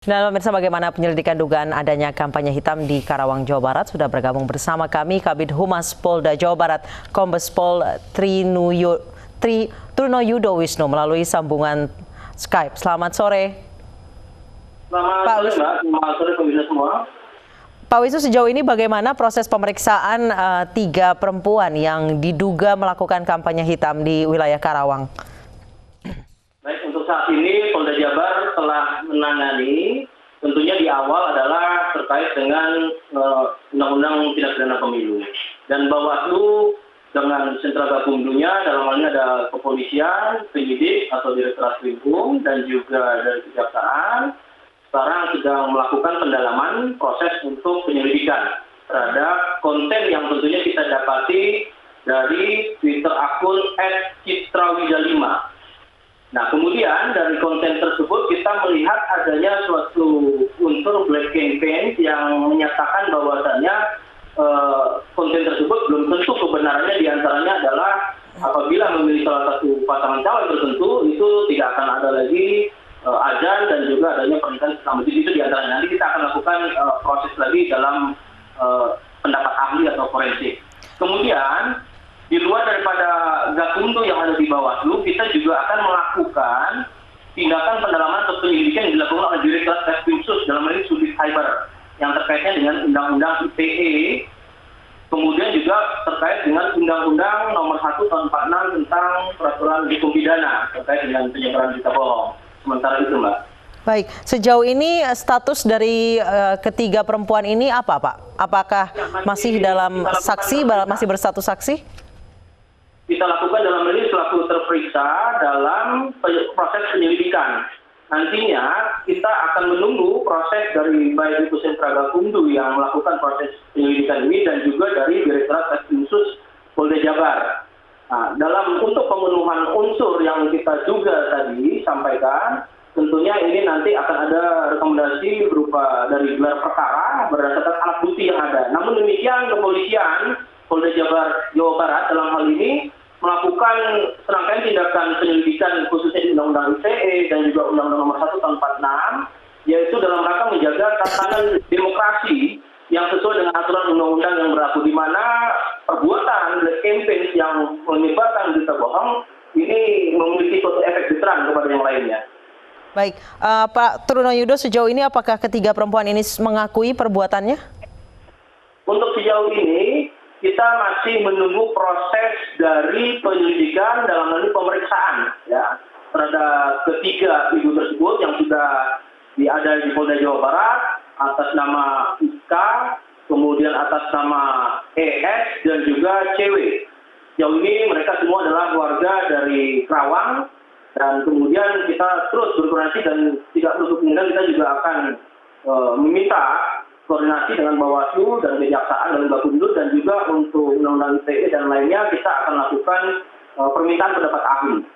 Nah, pemirsa, bagaimana penyelidikan dugaan adanya kampanye hitam di Karawang, Jawa Barat? Sudah bergabung bersama kami Kabid Humas Polda Jawa Barat, Kombes Pol Trunoyudo Wisnu melalui sambungan Skype. Selamat sore. Selamat sore pemirsa semua. Pak Wisnu, sejauh ini bagaimana proses pemeriksaan 3 perempuan yang diduga melakukan kampanye hitam di wilayah Karawang? Baik, untuk saat ini Polda Jabar telah menangani, tentunya di awal adalah terkait dengan Undang-Undang Tindak Pidana Pemilu. Dan Bawaslu dengan sentra gabungannya, dalam hal ini ada kepolisian, penyidik atau Direktorat Kriminal dan juga dari kejaksaan, sekarang sedang melakukan pendalaman proses untuk penyelidikan terhadap konten yang tentunya kita dapati dari Twitter akun @citrawida5. Nah, kemudian dari konten tersebut kita melihat adanya suatu unsur black campaign yang menyatakan bahwasannya konten tersebut belum tentu kebenarannya, diantaranya adalah apabila memilih salah satu pasangan calon tertentu itu tidak akan ada lagi azan dan juga adanya pernikahan sesama jenis. Itu diantaranya. Nanti kita akan lakukan proses lagi dalam pendapat ahli atau forensik. Kemudian di luar daripada Gakumdu yang ada di Bawaslu, kita juga akan melakukan tindakan pendalaman atau penyelidikan yang dilakukan oleh Direktorat Krimsus dalam hal ini Subdit Cyber yang terkaitnya dengan Undang-Undang ITE, kemudian juga terkait dengan Undang-Undang Nomor 1 Tahun 46 tentang Peraturan Hukum Pidana terkait dengan penyebaran berita bohong. Sementara itu, Mbak. Baik, sejauh ini status dari ketiga perempuan ini apa, Pak? Apakah masih dalam saksi, masih berstatus saksi? Kita lakukan dalam ini selaku terperiksa dalam proses penyelidikan. Nantinya kita akan menunggu proses dari baik itu sentra Gakumdu yang melakukan proses penyelidikan ini dan juga dari Direktorat Krimsus Polda Jabar. Nah, untuk pemenuhan unsur yang kita juga tadi sampaikan, tentunya ini nanti akan ada rekomendasi berupa dari gelar perkara berdasarkan alat bukti yang ada. Namun demikian, kepolisian Polda Jabar Jawa Barat dalam hal ini melakukan serangkaian tindakan penyelidikan khususnya di Undang-Undang ITE dan juga Undang-Undang Nomor 1 Tahun 46, yaitu dalam rangka menjaga tatanan demokrasi yang sesuai dengan aturan undang-undang yang berlaku, di mana perbuatan black campaign yang menyebarkan berita bohong ini memiliki suatu efek deteran kepada yang lainnya. Baik, Pak Trunoyudo, sejauh ini apakah ketiga perempuan ini mengakui perbuatannya? Untuk sejauh ini kita masih menunggu proses dari penyelidikan dalam hal ini pemeriksaan ya terhadap ketiga ibu tersebut yang sudah ada di Polda Jawa Barat atas nama Ika, kemudian atas nama ES dan juga CW. Sejauh ini mereka semua adalah warga dari Karawang dan kemudian kita terus berkoordinasi dan tidak menutup kemungkinan kita juga akan meminta koordinasi dengan Bawaslu dan Kejaksaan dan Gakumdu dan juga untuk Undang-Undang ITE dan lainnya kita akan lakukan permintaan pendapat ahli.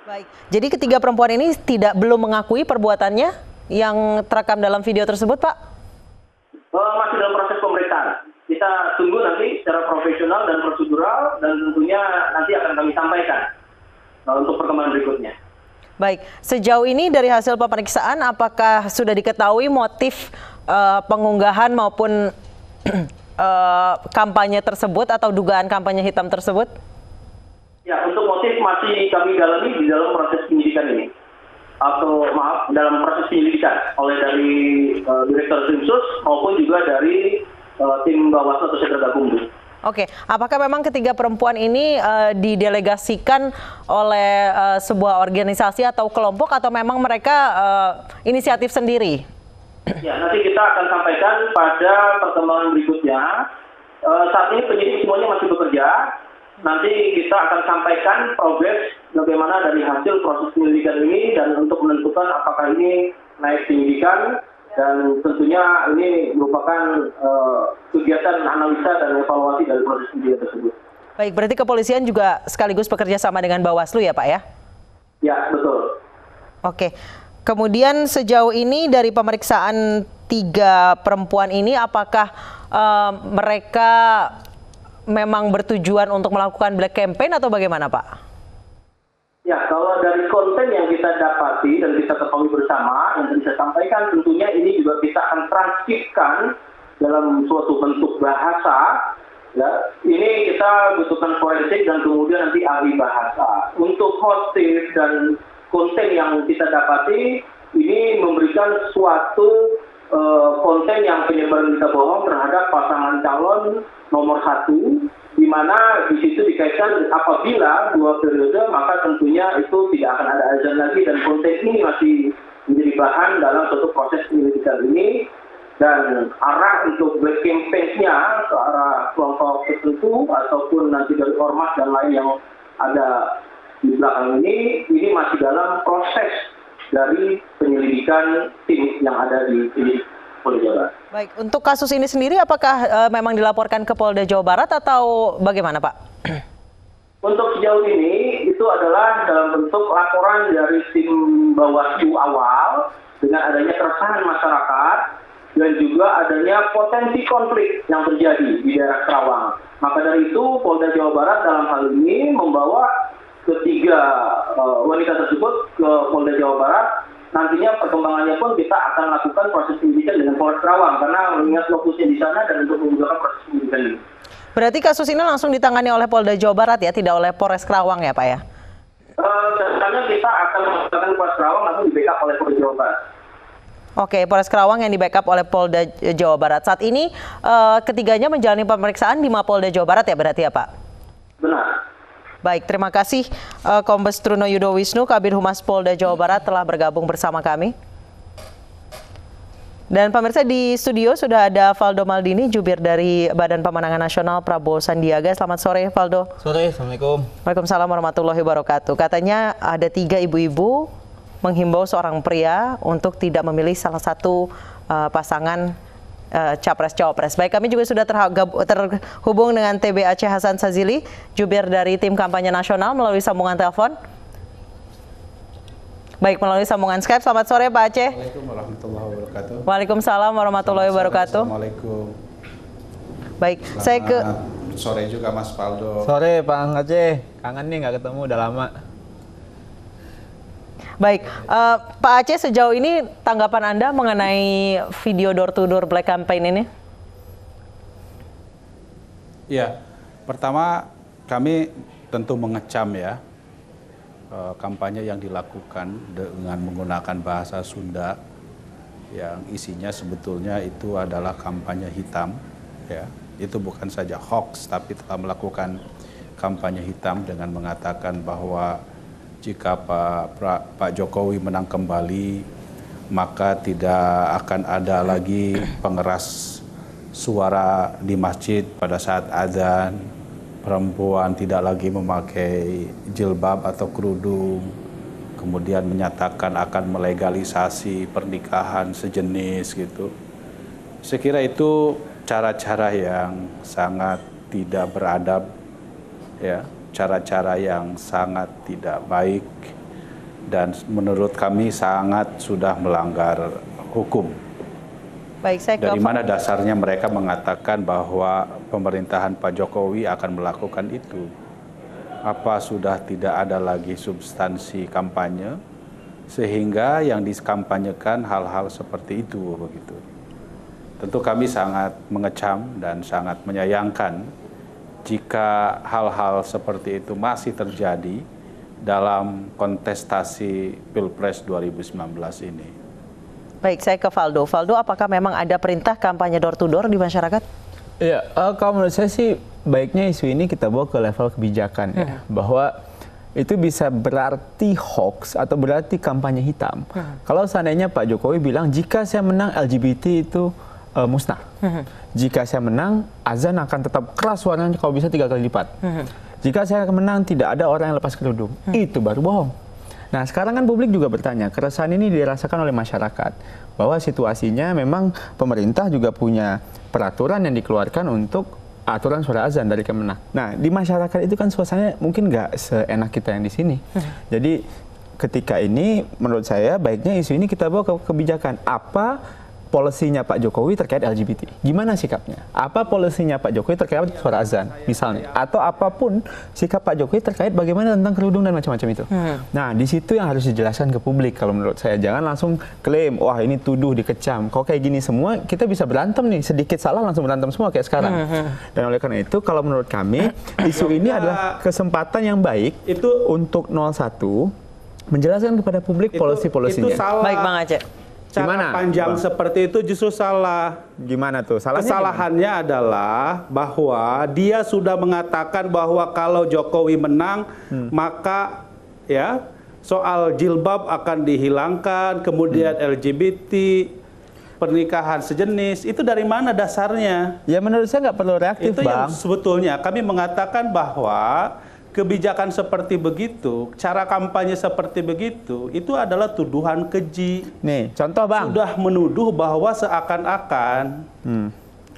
Baik, jadi ketiga perempuan ini belum mengakui perbuatannya yang terekam dalam video tersebut, Pak? Masih dalam proses pemeriksaan. Kita tunggu nanti secara profesional dan prosedural dan tentunya nanti akan kami sampaikan untuk perkembangan berikutnya. Baik, sejauh ini dari hasil pemeriksaan apakah sudah diketahui motif pengunggahan maupun kampanye tersebut atau dugaan kampanye hitam tersebut? Ya, untuk motif masih kami dalami di dalam proses penyidikan ini. Dalam proses penyelidikan oleh dari Direktur Krimsus maupun juga dari tim Bawaslu atau sentra Gakumdu. Oke, apakah memang ketiga perempuan ini didelegasikan oleh sebuah organisasi atau kelompok atau memang mereka inisiatif sendiri? Ya, nanti kita akan sampaikan pada perkembangan berikutnya. Saat ini penyidik semuanya masih bekerja. Nanti kita akan sampaikan progres bagaimana dari hasil proses penyelidikan ini dan untuk menentukan apakah ini naik penyidikan dan tentunya ini merupakan kegiatan analisa dan evaluasi dari proses penyelidikan tersebut. Baik, berarti kepolisian juga sekaligus bekerja sama dengan Bawaslu ya, Pak ya? Ya, betul. Oke. Kemudian sejauh ini dari pemeriksaan 3 perempuan ini apakah mereka memang bertujuan untuk melakukan black campaign atau bagaimana, Pak? Ya, kalau dari konten yang kita dapati dan kita ketahui bersama, yang bisa sampaikan, tentunya ini juga kita akan transkripsikan dalam suatu bentuk bahasa. Ya, ini kita butuhkan forensik dan kemudian nanti ahli bahasa. Untuk motif dan konten yang kita dapati, ini memberikan suatu konten yang penyebaran berita bohong terhadap pasangan calon nomor 1, di mana di situ dikaitkan apabila 2 periode, maka tentunya itu tidak akan ada azan lagi, dan konten ini masih menjadi bahan dalam suatu proses penyelidikan ini. Dan arah untuk black campaign-nya ke arah kelompok tertentu ataupun nanti dari ormas dan lain yang ada di belakang ini masih dalam proses dari penyelidikan tim yang ada di Polda Jawa Barat. Baik, untuk kasus ini sendiri apakah memang dilaporkan ke Polda Jawa Barat atau bagaimana, Pak? Untuk sejauh ini itu adalah dalam bentuk laporan dari tim Bawaslu awal dengan adanya keresahan masyarakat dan juga adanya potensi konflik yang terjadi di daerah Kerawang. Maka dari itu Polda Jawa Barat dalam hal ini membawa ketiga wanita tersebut ke Polda Jawa Barat. Nantinya perkembangannya pun kita akan lakukan proses penyidikan dengan Polres Kerawang karena mengingat lokusnya di sana dan untuk memudahkan proses penyidikan ini. Berarti kasus ini langsung ditangani oleh Polda Jawa Barat ya, tidak oleh Polres Kerawang ya, Pak ya? Sebenarnya kita akan melakukan Polres Kerawang langsung di backup oleh Polda Jawa Barat. Oke, Polres Kerawang yang di backup oleh Polda Jawa Barat. Saat ini ketiganya menjalani pemeriksaan di Mapolda Jawa Barat ya berarti ya, Pak? Benar. Baik, terima kasih Kombes Truno Yudo Wisnu, Kabid Humas Polda Jawa Barat telah bergabung bersama kami. Dan pemirsa di studio sudah ada Valdo Maldini, jubir dari Badan Pemenangan Nasional Prabowo Sandiaga. Selamat sore, Valdo. Sore, Assalamualaikum. Waalaikumsalam warahmatullahi wabarakatuh. Katanya ada 3 ibu-ibu menghimbau seorang pria untuk tidak memilih salah satu pasangan Capres-Cawapres. Baik, kami juga sudah terhubung dengan TB Aceh Hasan Sazili, jubir dari tim kampanye nasional melalui sambungan telepon. Baik, melalui sambungan Skype. Selamat sore Pak Aceh. Waalaikumsalam warahmatullahi wabarakatuh. Waalaikumsalam warahmatullahi wabarakatuh. Assalamualaikum. Baik, saya ke sore juga Mas Valdo. Sore Pak Aceh, kangen nih nggak ketemu udah lama. Baik, Pak Aceh, sejauh ini tanggapan Anda mengenai video door-to-door black campaign ini? Ya, pertama kami tentu mengecam ya kampanye yang dilakukan dengan menggunakan bahasa Sunda yang isinya sebetulnya itu adalah kampanye hitam. Ya, itu bukan saja hoax, tapi telah melakukan kampanye hitam dengan mengatakan bahwa jika Pak Jokowi menang kembali, maka tidak akan ada lagi pengeras suara di masjid pada saat azan, perempuan tidak lagi memakai jilbab atau kerudung, kemudian menyatakan akan melegalisasi pernikahan sejenis gitu. Saya kira itu cara-cara yang sangat tidak beradab, ya. Cara-cara yang sangat tidak baik dan menurut kami sangat sudah melanggar hukum. Baik, saya dari mana dasarnya mereka mengatakan bahwa pemerintahan Pak Jokowi akan melakukan itu? Apa sudah tidak ada lagi substansi kampanye sehingga yang dikampanyekan hal-hal seperti itu begitu? Tentu kami sangat mengecam dan sangat menyayangkan jika hal-hal seperti itu masih terjadi dalam kontestasi Pilpres 2019 ini. Baik, saya ke Valdo. Valdo, apakah memang ada perintah kampanye door-to-door di masyarakat? Iya, kalau menurut saya sih baiknya isu ini kita bawa ke level kebijakan ya, bahwa itu bisa berarti hoax atau berarti kampanye hitam. Kalau seandainya Pak Jokowi bilang jika saya menang LGBT itu musnah. Jika saya menang, azan akan tetap keras suaranya kalau bisa 3 kali lipat. Jika saya menang, tidak ada orang yang lepas kerudung. Itu baru bohong. Nah, sekarang kan publik juga bertanya, keresahan ini dirasakan oleh masyarakat. Bahwa situasinya memang pemerintah juga punya peraturan yang dikeluarkan untuk aturan suara azan dari Kemenak. Nah, di masyarakat itu kan suasananya mungkin nggak seenak kita yang di sini. Jadi ketika ini menurut saya baiknya isu ini kita bawa ke kebijakan. Apa polisinya Pak Jokowi terkait LGBT? Gimana sikapnya? Apa polisinya Pak Jokowi terkait suara azan, misalnya? Atau apapun sikap Pak Jokowi terkait bagaimana tentang kerudung dan macam-macam itu. Nah, di situ yang harus dijelaskan ke publik kalau menurut saya. Jangan langsung klaim, wah ini tuduh, dikecam. Kalau kayak gini semua, kita bisa berantem nih. Sedikit salah langsung berantem semua kayak sekarang. Dan oleh karena itu, kalau menurut kami, isu ini adalah kesempatan yang baik untuk 01 menjelaskan kepada publik polisi-polisinya. Itu salah. Baik, Bang Aceh. Cara Gimana, panjang Bang? seperti itu justru salah. Gimana tuh? Salahnya Kesalahannya adalah bahwa dia sudah mengatakan bahwa kalau Jokowi menang, maka ya soal jilbab akan dihilangkan, kemudian LGBT, pernikahan sejenis, itu dari mana dasarnya? Ya menurut saya nggak perlu reaktif, Itu yang Bang. sebetulnya kami mengatakan bahwa kebijakan seperti begitu, cara kampanye seperti begitu, itu adalah tuduhan keji. Nih, contoh Bang. Sudah menuduh bahwa seakan-akan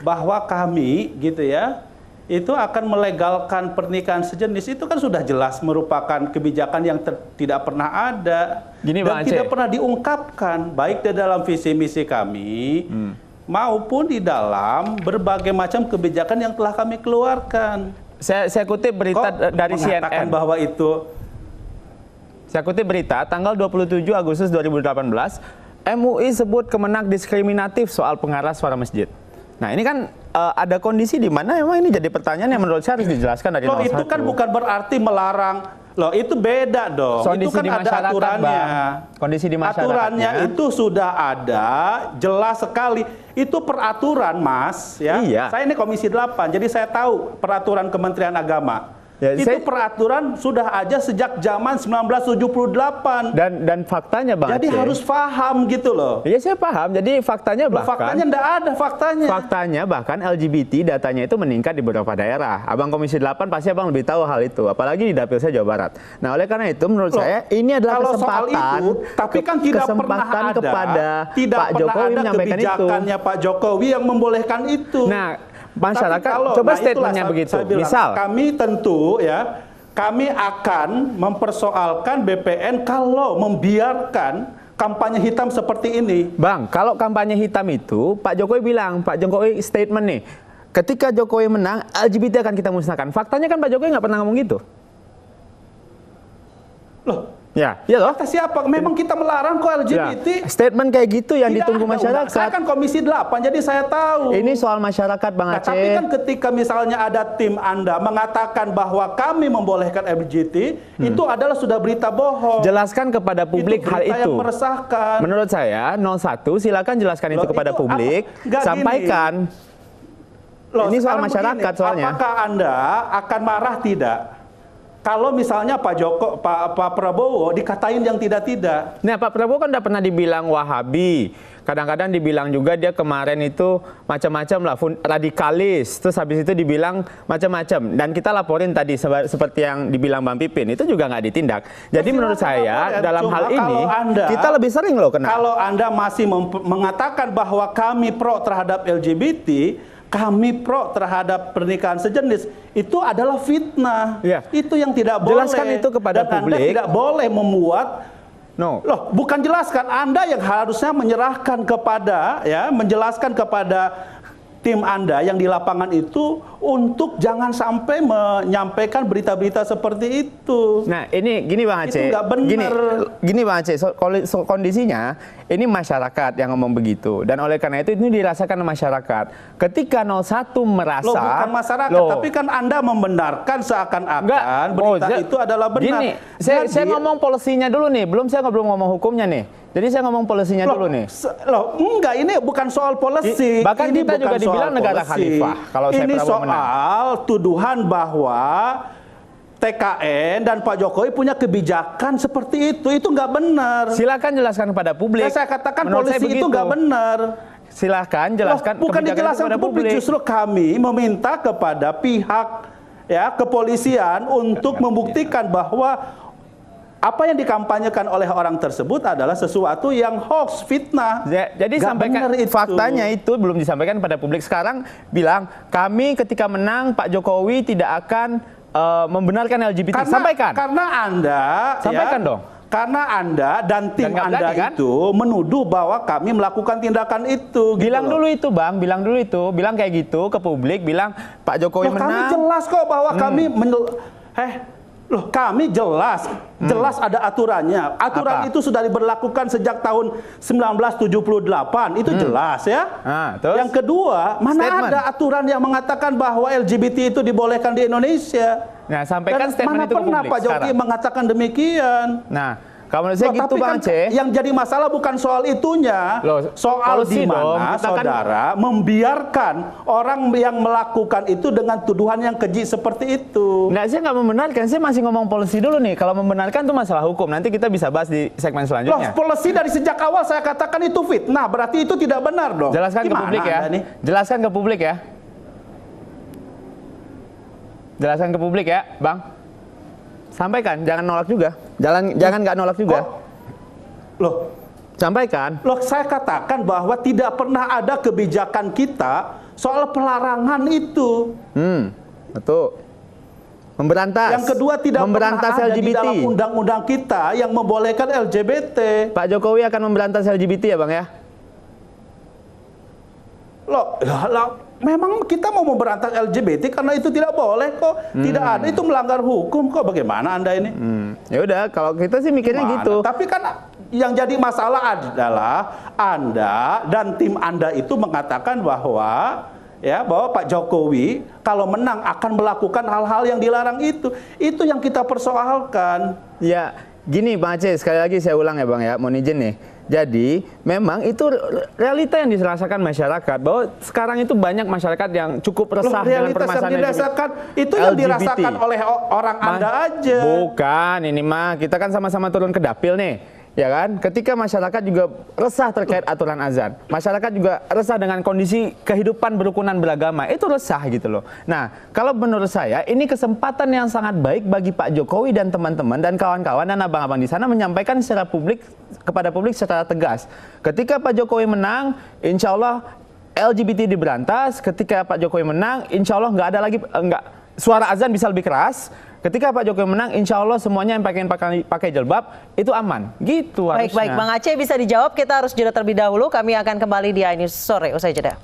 bahwa kami gitu ya, itu akan melegalkan pernikahan sejenis. Itu kan sudah jelas merupakan kebijakan yang tidak pernah ada. Gini, dan Bang Aceh. tidak pernah diungkapkan, baik di dalam visi misi kami, maupun di dalam berbagai macam kebijakan yang telah kami keluarkan. Saya kutip berita dari mengatakan CNN. bahwa itu Saya kutip berita tanggal 27 Agustus 2018, MUI sebut Kemenak diskriminatif soal pengarah suara masjid. Nah, ini kan ada kondisi di mana memang ini jadi pertanyaan yang menurut saya harus dijelaskan dari 01. itu kan bukan berarti melarang. Loh, itu beda dong. Kondisi itu kan di ada masyarakat, aturannya. Bang. Kondisi di masyarakatnya. Aturannya itu sudah ada, jelas sekali. Itu peraturan, Mas. Ya. Iya. Saya ini Komisi 8, jadi saya tahu peraturan Kementerian Agama. Ya, itu peraturan sudah ada sejak zaman 1978. Dan faktanya Bang Jadi Aceh, harus paham gitu loh. iya saya paham. Jadi faktanya Loh, bahkan faktanya enggak ada faktanya. Faktanya bahkan LGBT datanya itu meningkat di beberapa daerah. Abang Komisi 8 pasti Abang lebih tahu hal itu. Apalagi di Dapil saya Jawa Barat. Nah oleh karena itu menurut saya ini adalah kalau soal kesempatan. itu, tapi kan tidak pernah kesempatan ada, kepada tidak Pak pernah Jokowi ada menyampaikan itu. kebijakannya Pak Jokowi yang membolehkan itu. Nah masyarakat Tapi kalau, coba itulah statementnya begitu. saya bilang, Misal kami tentu ya, kami akan mempersoalkan BPN kalau membiarkan kampanye hitam seperti ini. Bang, kalau kampanye hitam itu Pak Jokowi bilang, Pak Jokowi statement nih, ketika Jokowi menang, LGBT akan kita musnahkan. Faktanya kan Pak Jokowi nggak pernah ngomong gitu. Loh, Ya, iya loh. kata siapa? Memang kita melarang kok LGBT. Ya, statement kayak gitu yang Tidak ditunggu ada masyarakat. Saya kan Komisi 8, jadi saya tahu. Ini soal masyarakat Bang Nah, Aceh. tapi kan ketika misalnya ada tim Anda mengatakan bahwa kami membolehkan LGBT, itu adalah sudah berita bohong. Jelaskan kepada publik Itu hal berita itu. yang meresahkan. Menurut saya 01 silakan jelaskan itu Loh, kepada itu publik, nggak sampaikan. Loh, Ini soal sekarang masyarakat begini, soalnya. Apakah Anda akan marah tidak? Kalau misalnya Pak Prabowo dikatain yang tidak-tidak. Nah, Pak Prabowo kan udah pernah dibilang Wahabi. Kadang-kadang dibilang juga dia kemarin itu macam-macam lah, radikalis. Terus habis itu dibilang macam-macam. Dan kita laporin tadi seperti yang dibilang Bang Pipin, itu juga nggak ditindak. Jadi menurut saya dalam hal ini kita lebih sering loh kena. Kalau Anda masih mengatakan bahwa kami pro terhadap LGBT, kami pro terhadap pernikahan sejenis, itu adalah fitnah. Ya. Itu yang tidak boleh. Jelaskan itu kepada Dan publik. Anda tidak boleh membuat. No. Loh, bukan jelaskan. Anda yang harusnya menyerahkan kepada, ya, menjelaskan kepada tim Anda yang di lapangan itu untuk jangan sampai menyampaikan berita-berita seperti itu. Nah, ini gini Bang Aceh. Itu nggak benar. Gini Bang Aceh, kondisinya ini masyarakat yang ngomong begitu. Dan oleh karena itu ini dirasakan masyarakat. Ketika 01 merasa... Loh, bukan masyarakat, tapi kan Anda membenarkan seakan-akan berita itu adalah benar. Gini, saya ngomong polisinya dulu nih, belum ngomong hukumnya nih. Jadi saya ngomong polisinya dulu nih. Loh, enggak, ini bukan soal polisi. Bahkan ini kita juga dibilang negara khalifah. Kalau saya ini Prabowo menang. soal tuduhan bahwa TKN dan Pak Jokowi punya kebijakan seperti itu nggak benar. Silakan jelaskan kepada publik. Saya katakan Menurut polisi saya itu nggak benar. Silakan jelaskan. Loh, bukan kebijakan dijelaskan kepada ke publik, justru kami meminta kepada pihak ya kepolisian untuk membuktikan bahwa apa yang dikampanyekan oleh orang tersebut adalah sesuatu yang hoax, fitnah. Jadi Gak sampaikan benar itu. faktanya itu belum disampaikan pada publik. Sekarang bilang kami ketika menang Pak Jokowi tidak akan membenarkan LGBT. Sampaikan. Karena Anda Sampaikan dong. Karena Anda dan tim Dan nggak Anda berani, kan? itu menuduh bahwa kami melakukan tindakan itu. Bilang gitu loh. dulu itu Bang, bilang dulu itu, bilang kayak gitu ke publik, bilang Pak Jokowi Loh, kami menang. jelas kok bahwa kami kami jelas ada aturannya. Aturan Apa? itu sudah diberlakukan sejak tahun 1978. Itu jelas ya. Terus? Yang kedua, mana Statement. ada aturan yang mengatakan bahwa LGBT itu dibolehkan di Indonesia? Nah, sampaikan Dan statement mana itu ke pernah publik Pak Jokowi sekarang. mengatakan demikian? Nah, kalau menurut saya Loh, gitu tapi Bang kan Aceh. yang jadi masalah bukan soal itunya, Loh, soal policy di dong, mana kita kan- saudara membiarkan orang yang melakukan itu dengan tuduhan yang keji seperti itu. Nggak, saya nggak membenarkan, saya masih ngomong policy dulu nih. Kalau membenarkan itu masalah hukum, nanti kita bisa bahas di segmen Loh, selanjutnya. polisi dari sejak awal saya katakan itu fitnah, berarti itu tidak benar dong. Jelaskan ke Gimana publik ya. Anda nih? Jelaskan ke publik ya. Jelaskan ke publik ya, Bang. Sampaikan, jangan nolak juga. Jangan nggak nolak juga. Loh, Sampaikan. saya katakan bahwa tidak pernah ada kebijakan kita soal pelarangan itu. Betul. Memberantas. Yang kedua, tidak memberantas pernah ada di LGBT. dalam undang-undang kita yang membolehkan LGBT. Pak Jokowi akan memberantas LGBT ya, Bang ya? Loh, memang kita mau memberantas LGBT karena itu tidak boleh kok. Tidak ada, itu melanggar hukum kok. Bagaimana Anda ini? Ya udah, kalau kita sih mikirnya Gimana? gitu. Tapi kan yang jadi masalah adalah Anda dan tim Anda itu mengatakan bahwa Pak Jokowi kalau menang akan melakukan hal-hal yang dilarang itu. Itu yang kita persoalkan. Ya, gini Bang Aceh, sekali lagi saya ulang ya Bang ya, mohon izin nih. Jadi, memang itu realita yang dirasakan masyarakat, bahwa sekarang itu banyak masyarakat yang cukup resah dengan Realitas yang permasalahan dirasakan itu yang LGBT. dirasakan oleh orang Anda aja. Bukan, ini mah kita kan sama-sama turun ke dapil nih. Ya kan? Ketika masyarakat juga resah terkait aturan azan. Masyarakat juga resah dengan kondisi kehidupan berukunan beragama. Itu resah gitu loh. Nah, kalau menurut saya ini kesempatan yang sangat baik bagi Pak Jokowi dan teman-teman dan kawan-kawan dan abang-abang di sana menyampaikan secara publik kepada publik secara tegas. Ketika Pak Jokowi menang, insya Allah LGBT diberantas. Ketika Pak Jokowi menang, insya Allah nggak ada lagi suara azan bisa lebih keras. Ketika Pak Jokowi menang, insya Allah semuanya yang pakai jilbab itu aman. Gitu harusnya. Baik, Bang Aceh bisa dijawab. Kita harus jeda terlebih dahulu. Kami akan kembali di iNews Sore usai jeda.